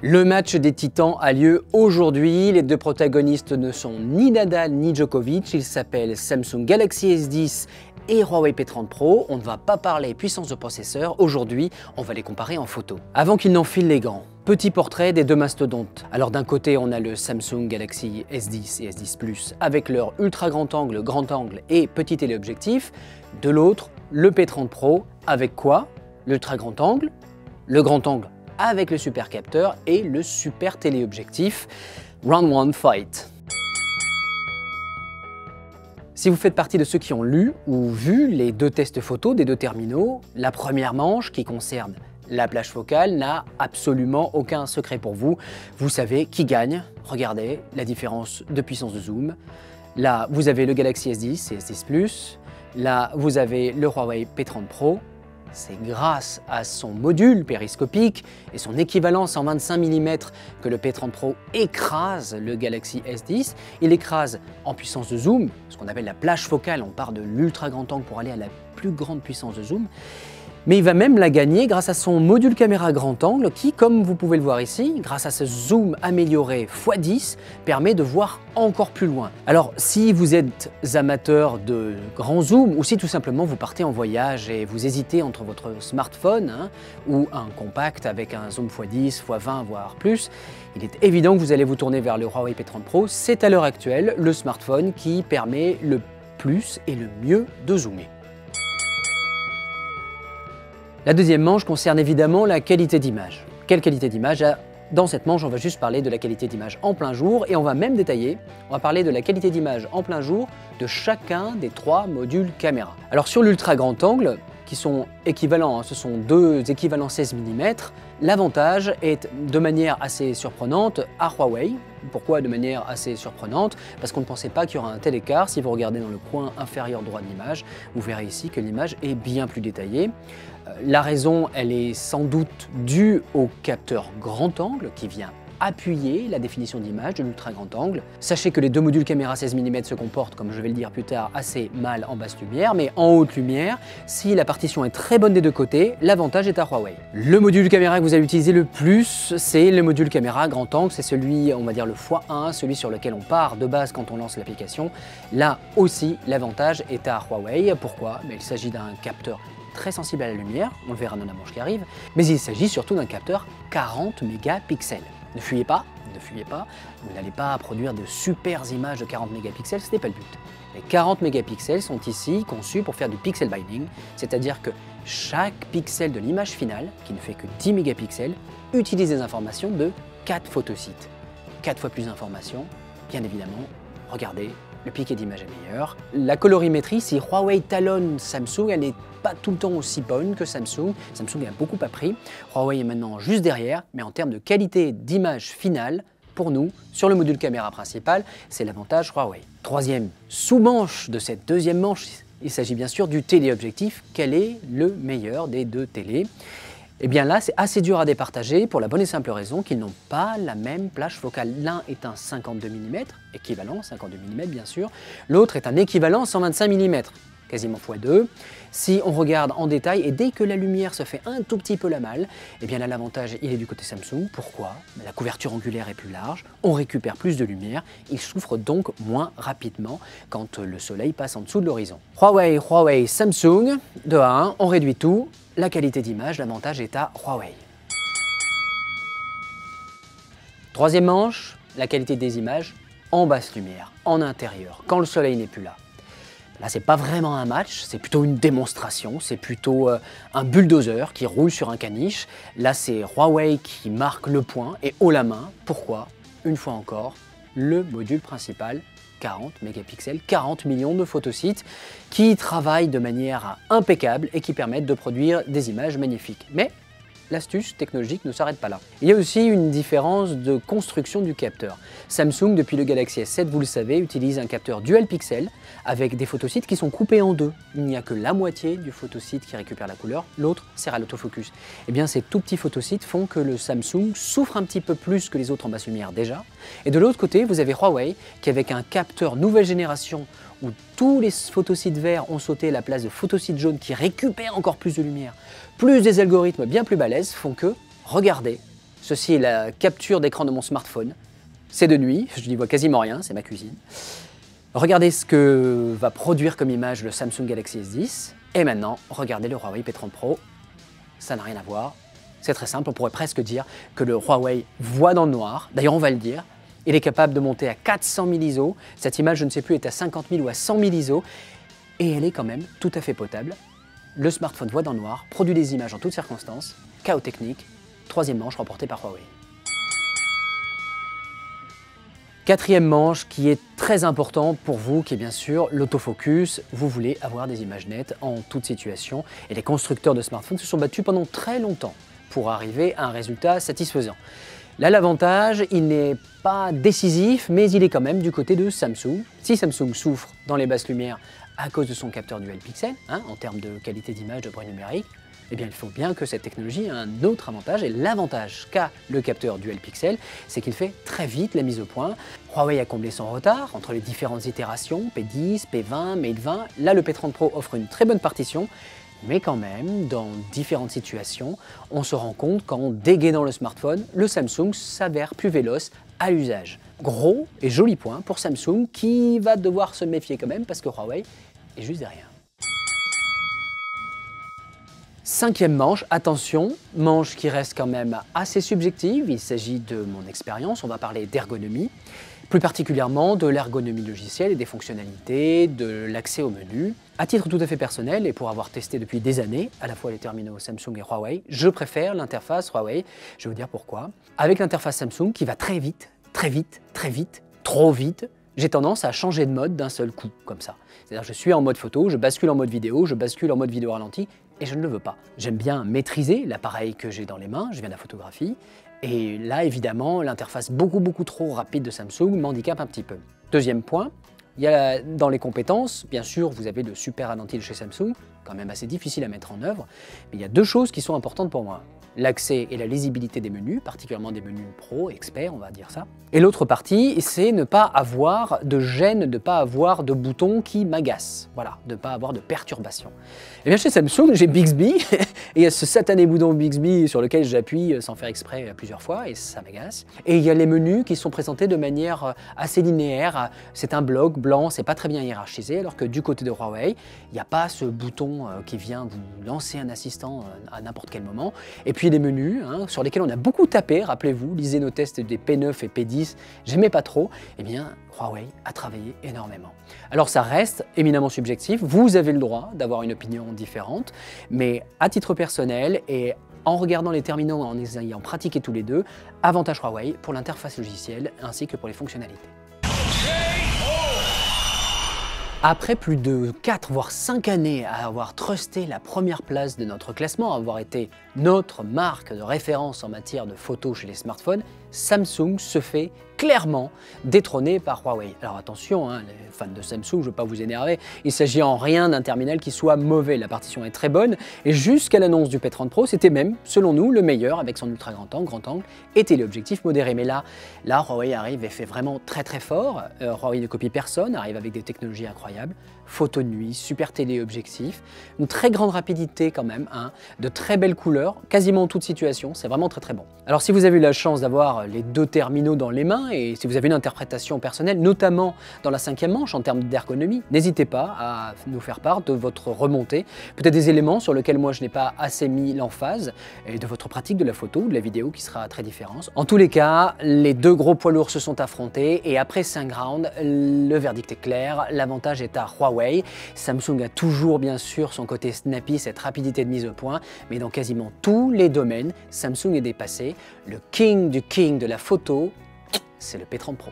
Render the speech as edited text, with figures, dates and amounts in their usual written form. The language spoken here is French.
Le match des titans a lieu aujourd'hui. Les deux protagonistes ne sont ni Nadal ni Djokovic. Ils s'appellent Samsung Galaxy S10 et Huawei P30 Pro. On ne va pas parler puissance de processeur. Aujourd'hui, on va les comparer en photo. Avant qu'ils n'enfilent les gants, petit portrait des deux mastodontes. Alors d'un côté, on a le Samsung Galaxy S10 et S10 Plus avec leur ultra grand angle et petit téléobjectif. De l'autre, le P30 Pro avec quoi? L'ultra grand angle, le grand angle avec le super capteur et le super téléobjectif. Round 1 fight. Si vous faites partie de ceux qui ont lu ou vu les deux tests photos des deux terminaux, la première manche qui concerne la plage focale n'a absolument aucun secret pour vous. Vous savez qui gagne. Regardez la différence de puissance de zoom. Là, vous avez le Galaxy S10 et S10 Plus. Là, vous avez le Huawei P30 Pro. C'est grâce à son module périscopique et son équivalent 125 mm que le P30 Pro écrase le Galaxy S10. Il écrase en puissance de zoom, ce qu'on appelle la plage focale, on part de l'ultra grand angle pour aller à la plus grande puissance de zoom. Mais il va même la gagner grâce à son module caméra grand angle qui, comme vous pouvez le voir ici, grâce à ce zoom amélioré x10, permet de voir encore plus loin. Alors si vous êtes amateur de grand zoom ou si tout simplement vous partez en voyage et vous hésitez entre votre smartphone ou un compact avec un zoom x10, x20 voire plus, il est évident que vous allez vous tourner vers le Huawei P30 Pro. C'est à l'heure actuelle le smartphone qui permet le plus et le mieux de zoomer. La deuxième manche concerne évidemment la qualité d'image. Quelle qualité d'image? Dans cette manche, on va juste parler de la qualité d'image en plein jour et on va même détailler, on va parler de la qualité d'image en plein jour de chacun des trois modules caméra. Alors sur l'ultra grand angle, qui sont équivalents, ce sont deux équivalents 16 mm, l'avantage est de manière assez surprenante à Huawei. Pourquoi de manière assez surprenante? Parce qu'on ne pensait pas qu'il y aura un tel écart. Si vous regardez dans le coin inférieur droit de l'image, vous verrez ici que l'image est bien plus détaillée. La raison, elle est sans doute due au capteur grand angle qui vient appuyer la définition d'image de l'ultra grand angle. Sachez que les deux modules caméra 16 mm se comportent, comme je vais le dire plus tard, assez mal en basse lumière, mais en haute lumière, si la partition est très bonne des deux côtés, l'avantage est à Huawei. Le module caméra que vous allez utiliser le plus, c'est le module caméra grand angle, c'est celui, on va dire le x1, celui sur lequel on part de base quand on lance l'application. Là aussi, l'avantage est à Huawei. Pourquoi? Il s'agit d'un capteur très sensible à la lumière, on le verra dans la manche qui arrive, mais il s'agit surtout d'un capteur 40 mégapixels. Ne fuyez pas, vous n'allez pas produire de super images de 40 mégapixels, ce n'est pas le but. Les 40 mégapixels sont ici conçus pour faire du pixel binding, c'est-à-dire que chaque pixel de l'image finale, qui ne fait que 10 mégapixels, utilise des informations de 4 photosites. 4 fois plus d'informations, bien évidemment, regardez, le piqué d'image est meilleur. La colorimétrie, si Huawei talonne Samsung, elle n'est pas tout le temps aussi bonne que Samsung. Samsung a beaucoup appris. Huawei est maintenant juste derrière, mais en termes de qualité d'image finale, pour nous, sur le module caméra principal, c'est l'avantage Huawei. Troisième sous-manche de cette deuxième manche, il s'agit bien sûr du téléobjectif. Quel est le meilleur des deux télés? Eh bien là, c'est assez dur à départager pour la bonne et simple raison qu'ils n'ont pas la même plage focale. L'un est un 52 mm, équivalent 52 mm bien sûr, l'autre est un équivalent 125 mm, quasiment x2. Si on regarde en détail, et dès que la lumière se fait un tout petit peu la malle, eh bien là l'avantage il est du côté Samsung. Pourquoi? La couverture angulaire est plus large, on récupère plus de lumière, il souffre donc moins rapidement quand le soleil passe en dessous de l'horizon. Huawei, Samsung, 2 à 1, on réduit tout. La qualité d'image, l'avantage est à Huawei. Troisième manche, la qualité des images en basse lumière, en intérieur, quand le soleil n'est plus là. Là, c'est pas vraiment un match, c'est plutôt une démonstration, c'est plutôt un bulldozer qui roule sur un caniche. Là, c'est Huawei qui marque le point et haut la main. Pourquoi? Une fois encore, le module principal, 40 mégapixels, 40 millions de photosites qui travaillent de manière impeccable et qui permettent de produire des images magnifiques. Mais l'astuce technologique ne s'arrête pas là. Il y a aussi une différence de construction du capteur. Samsung, depuis le Galaxy S7, vous le savez, utilise un capteur dual pixel avec des photosites qui sont coupés en deux. Il n'y a que la moitié du photosite qui récupère la couleur, l'autre sert à l'autofocus. Eh bien, ces tout petits photosites font que le Samsung souffre un petit peu plus que les autres en basse lumière déjà. Et de l'autre côté, vous avez Huawei qui, avec un capteur nouvelle génération où tous les photosites verts ont sauté à la place de photosites jaunes qui récupèrent encore plus de lumière, plus des algorithmes bien plus balèzes, font que, regardez, Ceci est la capture d'écran de mon smartphone. C'est de nuit, je n'y vois quasiment rien, c'est ma cuisine. Regardez ce que va produire comme image le Samsung Galaxy S10. Et maintenant, regardez le Huawei P30 Pro. Ça n'a rien à voir. C'est très simple, on pourrait presque dire que le Huawei voit dans le noir. D'ailleurs, on va le dire. Il est capable de monter à 400 000 ISO. Cette image, je ne sais plus, est à 50 000 ou à 100 000 ISO. Et elle est quand même tout à fait potable. Le smartphone voit dans le noir, produit des images en toutes circonstances. Chaos technique. Troisième manche remportée par Huawei. Quatrième manche qui est très important pour vous, qui est bien sûr l'autofocus. Vous voulez avoir des images nettes en toute situation. Et les constructeurs de smartphones se sont battus pendant très longtemps pour arriver à un résultat satisfaisant. Là, l'avantage, il n'est pas décisif, mais il est quand même du côté de Samsung. Si Samsung souffre dans les basses lumières à cause de son capteur dual pixel, en termes de qualité d'image, de bruit numérique, eh bien, il faut bien que cette technologie ait un autre avantage. Et l'avantage qu'a le capteur dual pixel, c'est qu'il fait très vite la mise au point. Huawei a comblé son retard entre les différentes itérations, P10, P20, Mate 20. Là, le P30 Pro offre une très bonne partition. Mais quand même, dans différentes situations, on se rend compte qu'en dégainant le smartphone, le Samsung s'avère plus véloce à l'usage. Gros et joli point pour Samsung qui va devoir se méfier quand même parce que Huawei est juste derrière. Cinquième manche, attention, manche qui reste quand même assez subjective, il s'agit de mon expérience, on va parler d'ergonomie, plus particulièrement de l'ergonomie logicielle et des fonctionnalités, de l'accès au menu. À titre tout à fait personnel et pour avoir testé depuis des années, à la fois les terminaux Samsung et Huawei, je préfère l'interface Huawei, je vais vous dire pourquoi. Avec l'interface Samsung qui va très vite, très vite, très vite, trop vite, j'ai tendance à changer de mode d'un seul coup, comme ça. C'est-à-dire je suis en mode photo, je bascule en mode vidéo, je bascule en mode vidéo ralenti, et je ne le veux pas. J'aime bien maîtriser l'appareil que j'ai dans les mains, je viens de la photographie, et là évidemment l'interface beaucoup trop rapide de Samsung m'handicape un petit peu. Deuxième point, il y a dans les compétences, bien sûr vous avez le super ralenti de chez Samsung, quand même assez difficile à mettre en œuvre, mais il y a deux choses qui sont importantes pour moi. L'accès et la lisibilité des menus, particulièrement des menus pro, experts, on va dire ça. Et l'autre partie, c'est ne pas avoir de gêne, ne pas avoir de boutons qui m'agacent. Voilà, ne pas avoir de perturbations. Et bien chez Samsung, j'ai Bixby, et il y a ce satané bouton Bixby sur lequel j'appuie sans faire exprès plusieurs fois, et ça m'agace. Et il y a les menus qui sont présentés de manière assez linéaire. C'est un bloc blanc, c'est pas très bien hiérarchisé, alors que du côté de Huawei, il n'y a pas ce bouton qui vient vous lancer un assistant à n'importe quel moment. Et puis les menus, sur lesquels on a beaucoup tapé, rappelez-vous, lisez nos tests des P9 et P10, j'aimais pas trop, eh bien Huawei a travaillé énormément. Alors ça reste éminemment subjectif, vous avez le droit d'avoir une opinion différente, mais à titre personnel et en regardant les terminaux, en les ayant pratiqués tous les deux, avantage Huawei pour l'interface logicielle ainsi que pour les fonctionnalités. Après plus de 4 voire 5 années à avoir trusté la première place de notre classement, à avoir été notre marque de référence en matière de photos chez les smartphones, Samsung se fait clairement détrôner par Huawei. Alors attention, les fans de Samsung, je ne veux pas vous énerver, il s'agit en rien d'un terminal qui soit mauvais, la partition est très bonne, et jusqu'à l'annonce du P30 Pro, c'était même, selon nous, le meilleur avec son ultra grand angle et téléobjectif modéré. Mais là, Huawei arrive et fait vraiment très fort, Huawei ne copie personne, arrive avec des technologies incroyables, photo de nuit, super téléobjectif, une très grande rapidité quand même, de très belles couleurs, quasiment en toute situation, c'est vraiment très bon. Alors si vous avez eu la chance d'avoir les deux terminaux dans les mains et si vous avez une interprétation personnelle, notamment dans la cinquième manche en termes d'ergonomie, n'hésitez pas à nous faire part de votre remontée, peut-être des éléments sur lesquels moi je n'ai pas assez mis l'emphase et de votre pratique de la photo ou de la vidéo qui sera très différente. En tous les cas, les deux gros poids lourds se sont affrontés et après 5 rounds, le verdict est clair, l'avantage est à Huawei. Samsung a toujours bien sûr son côté snappy, cette rapidité de mise au point, mais dans quasiment tous les domaines, Samsung est dépassé. Le king du king de la photo, c'est le P30 Pro.